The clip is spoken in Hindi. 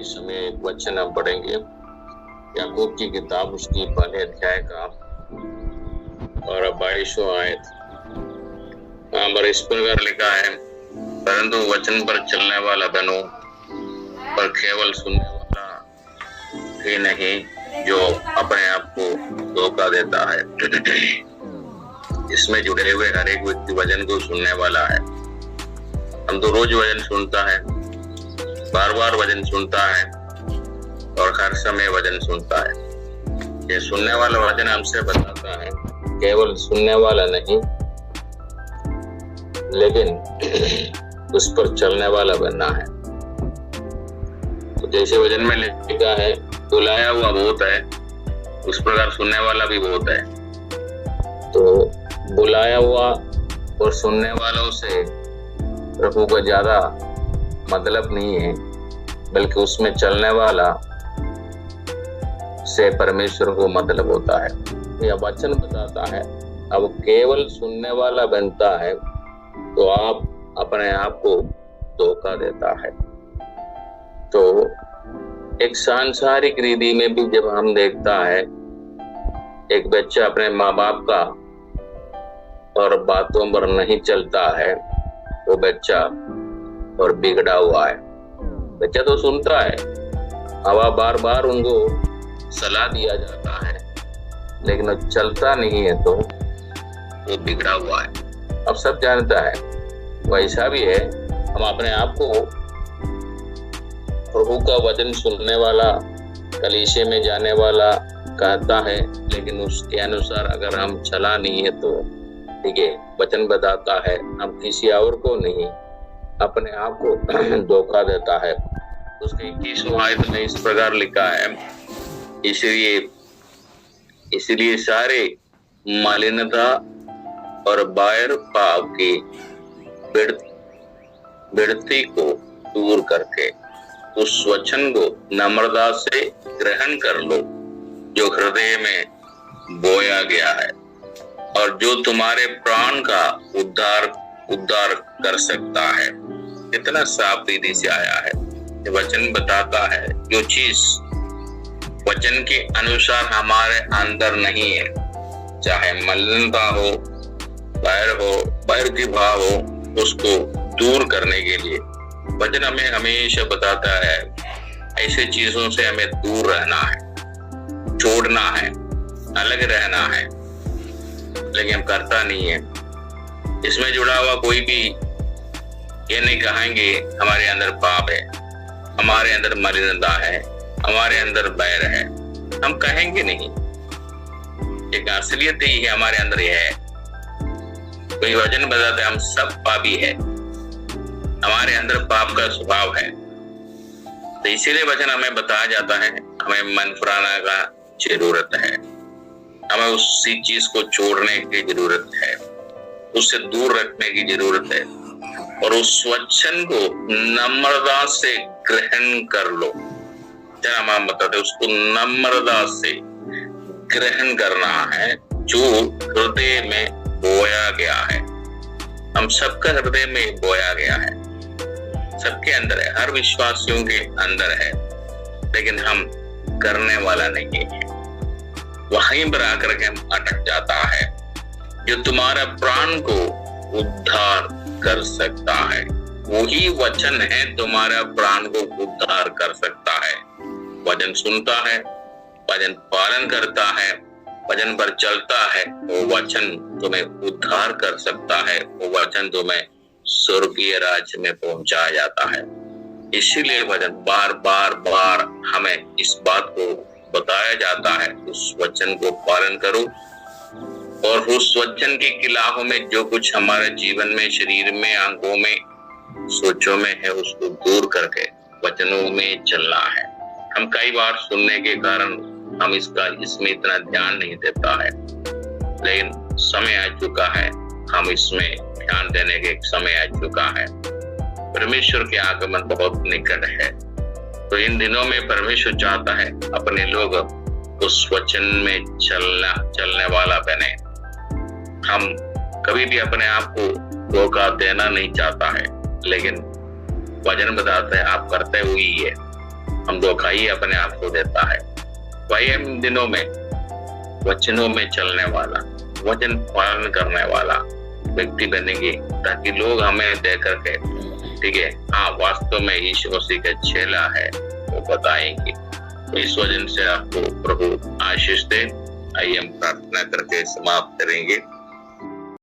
समय एक वचन हम पढ़ेंगे याकूब की किताब उसकी पहले अध्याय का और 22वां आयत। वहां पर इस प्रकार लिखा है, परंतु वचन पर चलने वाला बनो, पर केवल सुनने वाला ही नहीं जो अपने आप को धोखा देता है। इसमें जुड़े हुए हर एक व्यक्ति वचन को सुनने वाला है। हम तो रोज वचन सुनता है, बार बार वचन सुनता है और हर समय वचन सुनता है। ये सुनने वाला वचन हमसे बताता है केवल सुनने वाला नहीं, लेकिन उस पर चलने वाला बनना है। तो जैसे वचन में लिखा है, बुलाया हुआ बहुत है, उस प्रकार सुनने वाला भी बहुत है। तो बुलाया हुआ और सुनने वालों से प्रभु का ज्यादा मतलब नहीं है, बल्कि उसमें चलने वाला से परमेश्वर को मतलब होता है। यह वचन बताता है अब केवल सुनने वाला बनता है तो आप अपने आप को धोखा देता है। तो एक सांसारिक रीति में भी जब हम देखता है एक बच्चा अपने माँ बाप का और बातों पर नहीं चलता है, वो बच्चा और बिगड़ा हुआ है। बच्चा तो सुनता है, हवा बार बार उनको सलाह दिया जाता है, लेकिन वो चलता नहीं है तो वो बिगड़ा हुआ है। अब सब जानता है वैसा भी है। हम अपने आप को प्रभु का वचन सुनने वाला, कलीसिया में जाने वाला कहता है, लेकिन उसके अनुसार अगर हम चला नहीं है तो ठीक है, वचन बताता है हम किसी और को नहीं अपने आप को धोखा देता है। उसके 21वां आयत में इस प्रकार लिखा है, इसलिए सारे मलिनता और बाहर पाप की बिड़ती को दूर करके उस वचन को नम्रता से ग्रहण कर लो जो हृदय में बोया गया है और जो तुम्हारे प्राण का उद्धार कर सकता है। कितना साफ रीति से आया है। ये वचन बताता है जो चीज वचन के अनुसार हमारे अंदर नहीं है, चाहे मलिनता हो, बाहर की भाव हो, उसको दूर करने के लिए वचन हमें हमेशा बताता है ऐसे चीजों से हमें दूर रहना है, छोड़ना है, अलग रहना है, लेकिन हम करता नहीं है। इसमें जुड़ा हुआ कोई भी ये नहीं कहेंगे हमारे अंदर पाप है, हमारे अंदर मलिनता है, हमारे अंदर बैर है, हम कहेंगे नहीं। एक असलियत ही है हमारे अंदर यह है। कोई वचन बताते हम सब पापी है, हमारे अंदर पाप का स्वभाव है। तो इसीलिए वचन हमें बताया जाता है हमें मन फिराने का जरूरत है, हमें उसी चीज को छोड़ने की जरूरत है, उससे दूर रखने की जरूरत है और उस वचन को नम्रता से ग्रहण कर लो। जब हम बताते उसको नम्रता से ग्रहण करना है जो हृदय में बोया गया है। हम सबका हृदय में बोया गया है, सबके अंदर है, हर विश्वासियों के अंदर है, लेकिन हम करने वाला नहीं है। वहीं पर आकर के हम अटक जाता है। जो तुम्हारा प्राण को उद्धार कर सकता है, वही वचन है तुम्हारा प्राण को उद्धार कर सकता है। वचन सुनता है, वचन पालन करता है, वचन पर चलता है, वो वचन तुम्हें उद्धार कर सकता है, वो वचन तुम्हें स्वर्गीय राज्य में पहुंचाया जाता है। इसीलिए वचन बार बार हमें इस बात को बताया जाता है, उस वचन को पालन करो और उस वचन के खिलाफ में जो कुछ हमारे जीवन में, शरीर में, आंखों में, सोचों में है, उसको दूर करके वचनों में चलना है। हम कई बार सुनने के कारण हम इसमें इतना ध्यान नहीं देता है, लेकिन समय आ चुका है, हम इसमें ध्यान देने के समय आ चुका है। परमेश्वर के आगमन बहुत निकट है, तो इन दिनों में परमेश्वर चाहता है अपने लोग उस वचन में चलने वाला बने। हम कभी भी अपने आप को धोखा देना नहीं चाहता है, लेकिन वचन बताता है आप करते हुए ही है। हम हम धोखा ही अपने आप को देता है। वही हम इन दिनों में वचनों में चलने वाला, वचन पालन करने वाला व्यक्ति बनेंगे, ताकि लोग हमें देख करके, ठीक है, हाँ वास्तव में यीशु मसीह का चेला है, वो बताएंगे। तो इस वजह से आपको प्रभु आशीष दे। आइए हम प्रार्थना करके समाप्त करेंगे।